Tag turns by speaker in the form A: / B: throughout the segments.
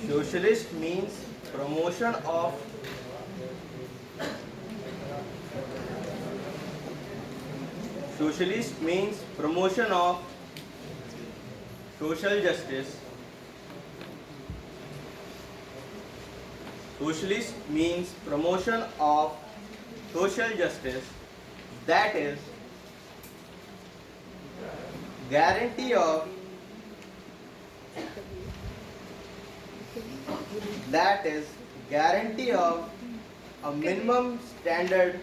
A: Socialist means promotion of socialist means promotion of social justice. Socialist means promotion of social justice, that is guarantee of a minimum standard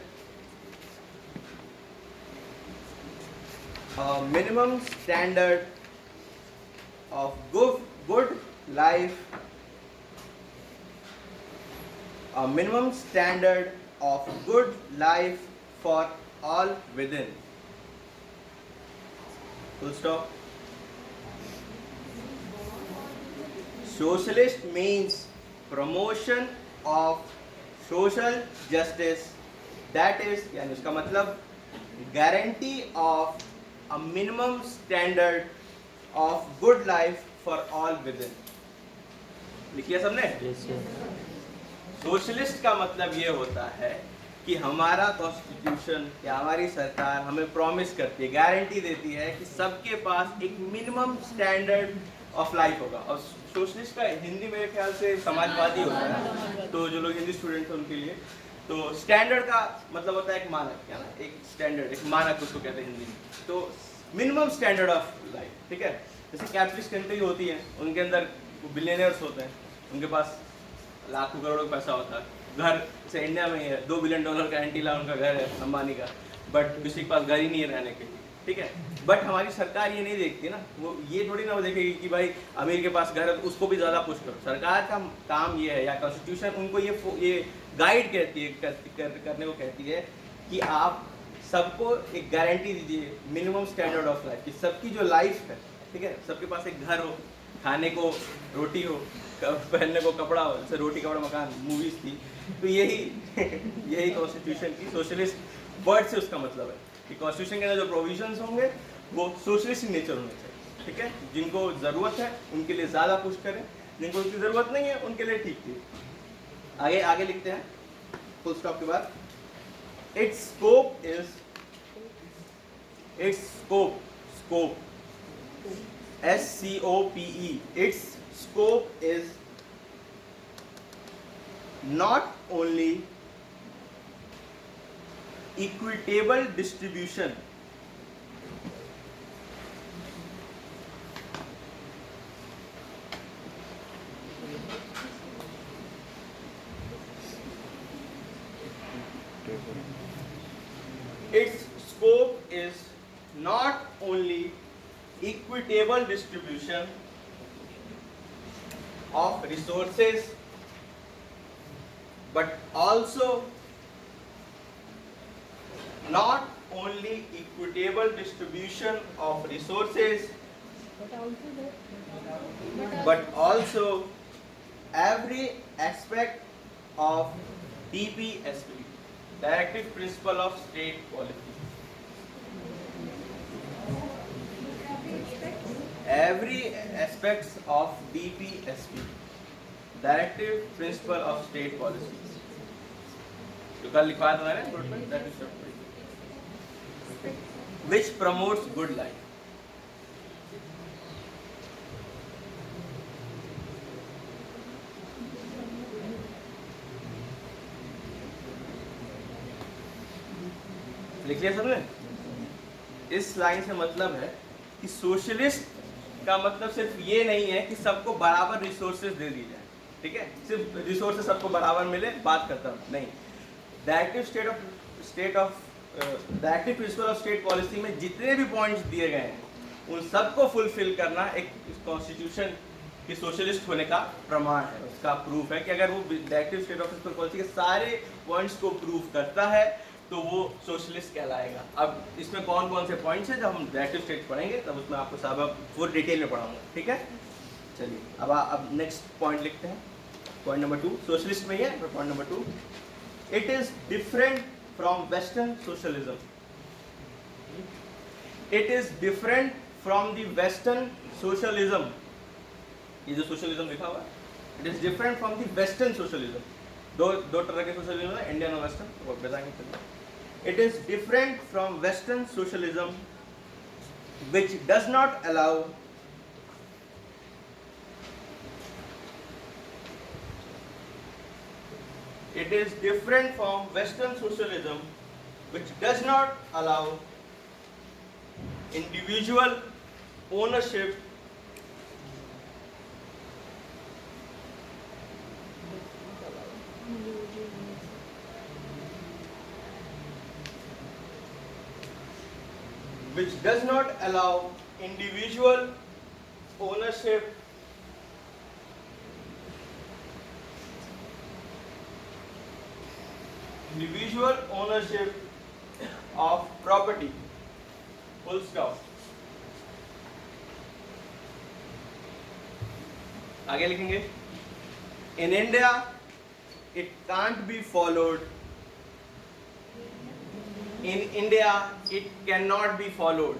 A: of good life, a minimum standard of good life for all within. Full stop. Socialist means promotion of social justice, that is यानी उसका मतलब guarantee of a minimum standard of good life for all within. लिखिए सबने?
B: Yes, sir.
A: Socialist का मतलब ये होता है कि हमारा कॉन्स्टिट्यूशन या हमारी सरकार हमें प्रॉमिस करती है, गारंटी देती है कि सबके पास एक मिनिमम स्टैंडर्ड ऑफ लाइफ होगा। और सोशलिस्ट का हिंदी मेरे ख्याल से समाजवादी होता है, तो जो लोग हिंदी स्टूडेंट हैं उनके लिए तो स्टैंडर्ड का मतलब होता है एक मानक, क्या ना, एक स्टैंडर्ड, एक मानक उसको कहते हैं हिंदी में। तो मिनिमम स्टैंडर्ड ऑफ लाइफ, ठीक है। जैसे कैपिटलिस्ट कंट्री होती है, उनके अंदर बिलियनियर्स होते हैं, उनके पास लाखों करोड़ों का पैसा होता है। घर से इंडिया में ही है, $2 बिलियन का एंटीला उनका घर है, अंबानी का, बट किसी के पास घर ही नहीं है रहने के लिए, ठीक है। बट हमारी सरकार ये नहीं देखती ना, वो ये थोड़ी ना वो देखेगी कि भाई अमीर के पास घर है तो उसको भी ज़्यादा पुश करो। सरकार का काम ये है, या कॉन्स्टिट्यूशन उनको ये गाइड कहती है, करने को कहती है कि आप सबको एक गारंटी दीजिए मिनिमम स्टैंडर्ड ऑफ लाइफ, कि सबकी जो लाइफ है, ठीक है, सबके पास एक घर हो, खाने को रोटी हो, पहनने को कपड़ा हो, जैसे रोटी कपड़ा मकान मूवीज थी। तो यही कॉन्स्टिट्यूशन की सोशलिस्ट वर्ड से उसका मतलब है कि कॉन्स्टिट्यूशन के अंदर जो प्रोविजंस होंगे वो सोशलिस्ट नेचर होने चाहिए, ठीक है। जिनको ज़रूरत है उनके लिए ज़्यादा पुश करें, जिनको उनकी ज़रूरत नहीं है उनके लिए ठीक थी। आगे लिखते हैं फुल स्टॉप के बाद, it's scope SCOPE, its scope is not only equitable distribution its scope is not only equitable distribution of resources but also not only equitable distribution of resources but also every aspect of DPSP, Directive Principle of State Policy. Every aspects of DPSP, Directive Principle of State Policy. जो कल लिखवाया था मैंने board में, that is which promotes good life. लिख लिया सबने? इस लाइन से मतलब है कि सोशलिस्ट का मतलब सिर्फ ये नहीं है कि सबको बराबर रिसोर्सेज दे दी जाए, ठीक है, सिर्फ रिसोर्सेज सबको बराबर मिले, बात करता हूँ नहीं। Directive principle of state policy में जितने भी पॉइंट्स दिए गए हैं उन सबको फुलफिल करना एक कॉन्स्टिट्यूशन की सोशलिस्ट होने का प्रमाण है, उसका प्रूफ है कि अगर वो डायरेक्टिव स्टेट ऑफ पॉलिसी के सारे पॉइंट्स को प्रूव करता है तो वो सोशलिस्ट कहलाएगा। अब इसमें कौन कौन से पॉइंट्स हैं, जब हम डायरेक्टिव स्टेट पढ़ेंगे तब उसमें आपको सब पूरी डिटेल में पढ़ाऊंगा, ठीक है। चलिए अब नेक्स्ट पॉइंट लिखते हैं, पॉइंट नंबर 2 सोशलिस्ट में ही है। Point number 2, it is different from western socialism. It is different from the western socialism. ये जो सोशलिज्म लिखा हुआ है it is different from the western socialism. दो तरह के सोशलिज्म है, इंडियन और वेस्टर्न, वो बताएंगे चलिए। It is different from western socialism which does not allow it is different from Western socialism which does not allow individual ownership which does not allow individual ownership of property, full stop। आगे लिखेंगे, in India it can't be followed, in India it cannot be followed,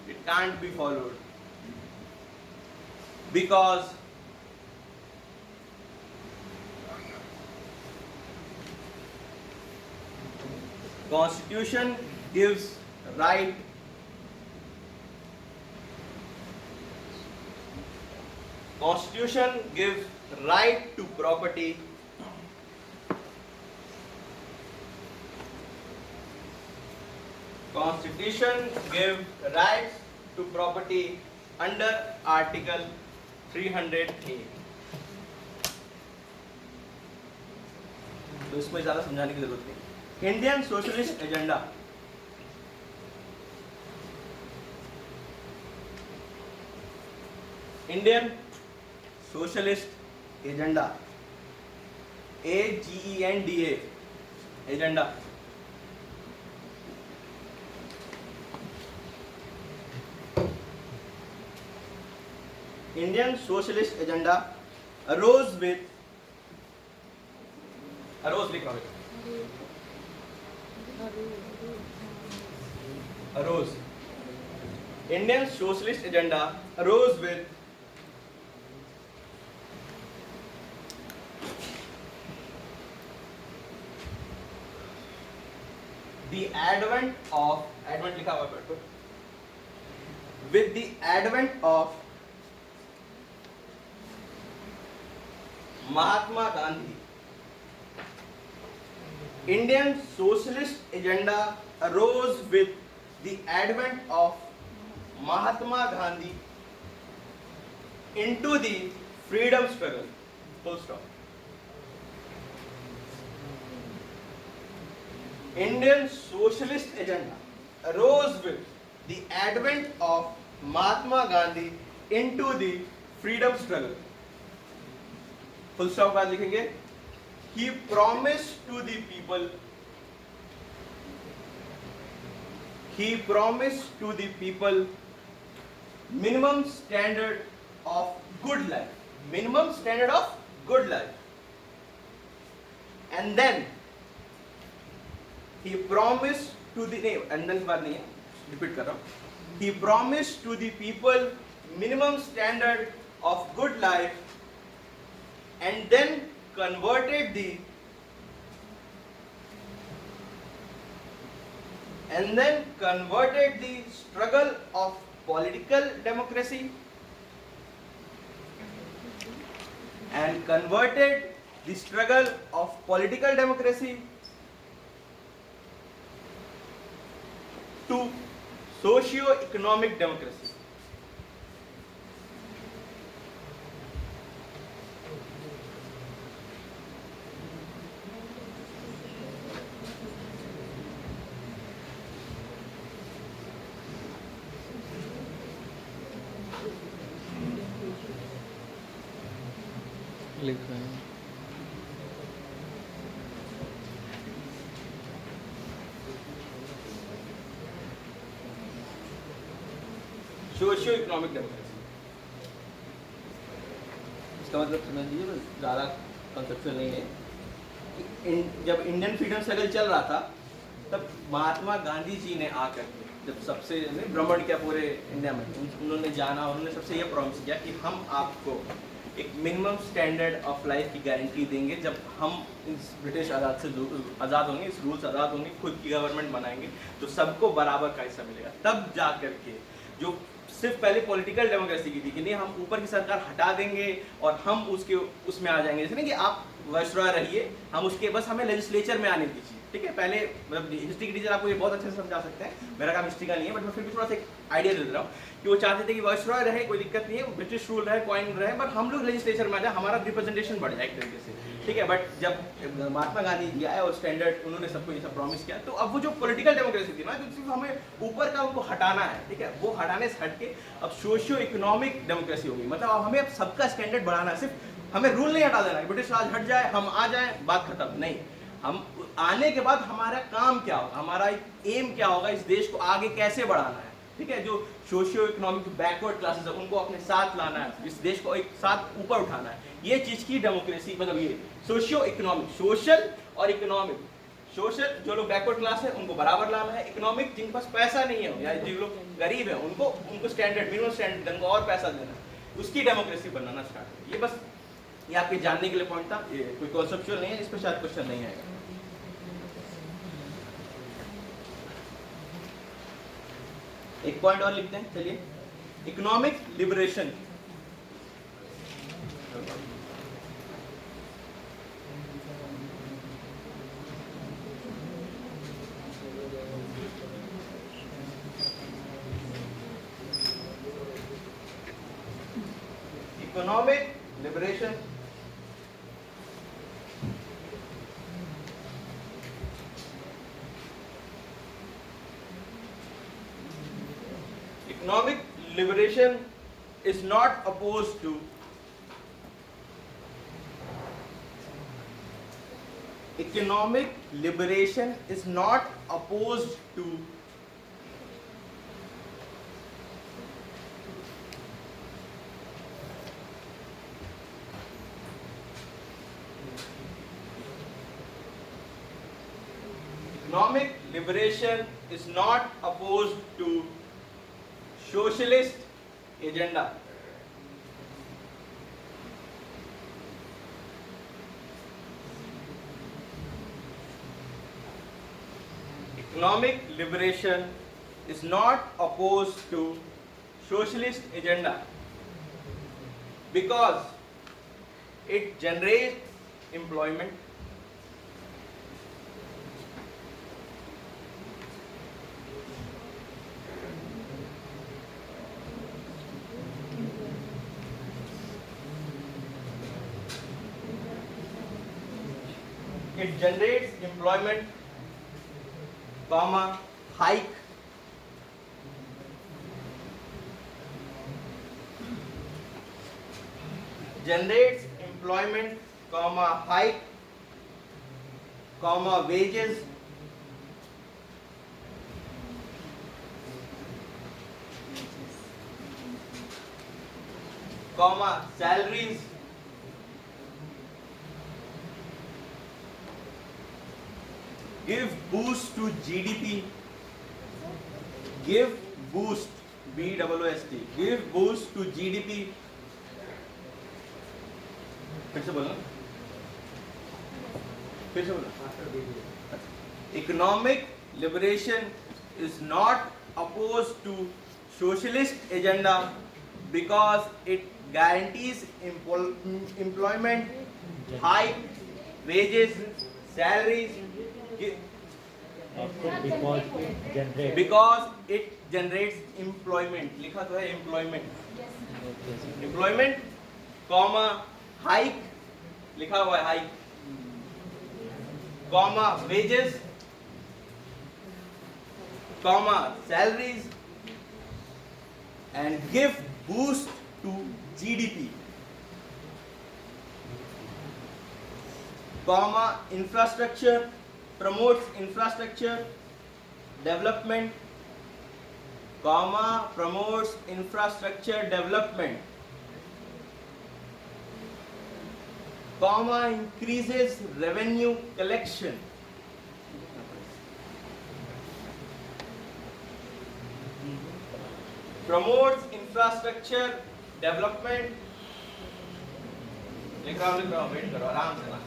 A: it can't be followed because Constitution gives right to property under Article 300A। तो इसमें ज़्यादा समझाने की जरूरत नहीं। Indian socialist agenda, Indian socialist agenda, AGENDA agenda, Indian socialist agenda arose Indian socialist agenda arose with the advent of Mahatma Gandhi। Indian socialist agenda arose with the advent of Mahatma Gandhi into the freedom struggle, full stop। Indian socialist agenda arose with the advent of Mahatma Gandhi into the freedom struggle, full stop बाद लिखेंगे, he promised to the people minimum standard of good life, and then he promised to the repeat कर रहा हूँ, he promised to the people minimum standard of good life and then converted the struggle of political democracy to socio-economic democracy।
B: लिख रहे हैं
A: socio economic democracy, इसका मतलब समझ लीजिए, ज़्यादा कंसेप्चुअल नहीं है कि जब इंडियन फ्रीडम स्ट्रगल चल रहा था तब महात्मा गांधी जी ने आकर के, जब सबसे भ्रमण किया पूरे इंडिया में, उन्होंने जाना, उन्होंने सबसे ये प्रॉमिस किया कि हम आपको एक मिनिमम स्टैंडर्ड ऑफ लाइफ की गारंटी देंगे। जब हम इस ब्रिटिश आज़ाद होंगे, इस रूल से आज़ाद होंगे, खुद की गवर्नमेंट बनाएंगे, तो सबको बराबर का हिस्सा मिलेगा। तब जा करके जो सिर्फ पहले पॉलिटिकल डेमोक्रेसी की थी कि नहीं हम ऊपर की सरकार हटा देंगे और हम उसमें आ जाएंगे, जैसे नहीं कि आप वाइसरॉय रहिए, हम उसके बस हमें लेजिस्लेचर में आने दीजिए, ठीक है। पहले मतलब हिस्ट्री के टीचर आपको ये बहुत अच्छे से समझा सकते हैं, मेरा काम हिस्ट्री का नहीं है, बट मैं फिर भी थोड़ा सा एक आइडिया दे रहा हूँ कि वो चाहते थे कि वाइसरॉय रहे, कोई दिक्कत नहीं है, ब्रिटिश रूल रहे, कॉइन रहे, बट हम लोग लेजिस्लेचर में आ जाए, हमारा रिप्रेजेंटेशन बढ़ जाए एक तरीके से, ठीक है। बट जब महात्मा गांधी जी आए और स्टैंडर्ड उन्होंने सबको ये सब प्रॉमिस किया, तो अब वो जो पॉलिटिकल डेमोक्रेसी थी ना, तो सिर्फ हमें ऊपर का उनको हटाना है, ठीक है, वो हटाने से हट के अब सोशियो इकोनॉमिक डेमोक्रेसी होगी। मतलब अब हमें अब सबका स्टैंडर्ड बढ़ाना है, सिर्फ हमें रूल नहीं हटा देना है, ब्रिटिश राज हट जाए हम आ जाए बात खत्म, नहीं। हम आने के बाद हमारा काम क्या होगा, हमारा एम क्या होगा, इस देश को आगे कैसे बढ़ाना है, ठीक है। जो सोशियो इकोनॉमिक बैकवर्ड क्लासेस है उनको अपने साथ लाना है, इस देश को एक साथ ऊपर उठाना है, ये चीज की डेमोक्रेसी, मतलब ये सोशियो इकोनॉमिक, सोशल और इकोनॉमिक। सोशल जो लोग बैकवर्ड क्लास है उनको बराबर लाना है, इकोनॉमिक जिनके पास पैसा नहीं है या जो लोग गरीब है उनको स्टैंडर्ड, मिनिमम स्टैंडर्ड, उनको और पैसा देना है, उसकी डेमोक्रेसी बनाना स्टार्ट करें। ये बस ये आपके जानने के लिए पॉइंट था, ये कोई कॉन्सेप्चुअल नहीं है, इस पर शायद क्वेश्चन नहीं आएगा। एक पॉइंट और लिखते हैं, चलिए, economic liberation. Economic liberation economic liberation is not opposed to economic liberation is not opposed to economic liberation is not opposed to socialist agenda. Economic liberation is not opposed to socialist agenda because it generates employment, comma, hike generates employment, comma, hike, comma, wages, comma, salaries, give boost to GDP, give boost, BOOST, give boost to GDP, फिर से बोलना, फिर से बोलना। Economic liberation is not opposed to socialist agenda because it guarantees employment, high wages, salaries, because it generates employment, लिखा तो है employment, employment, comma, hike, लिखा हुआ है hike, comma, wages, comma, salaries, and give boost to GDP, comma, infrastructure, promotes infrastructure development, comma, promotes infrastructure development, comma, increases revenue collection, promotes infrastructure development, लिख रहा हूँ, wait करो आराम से ना।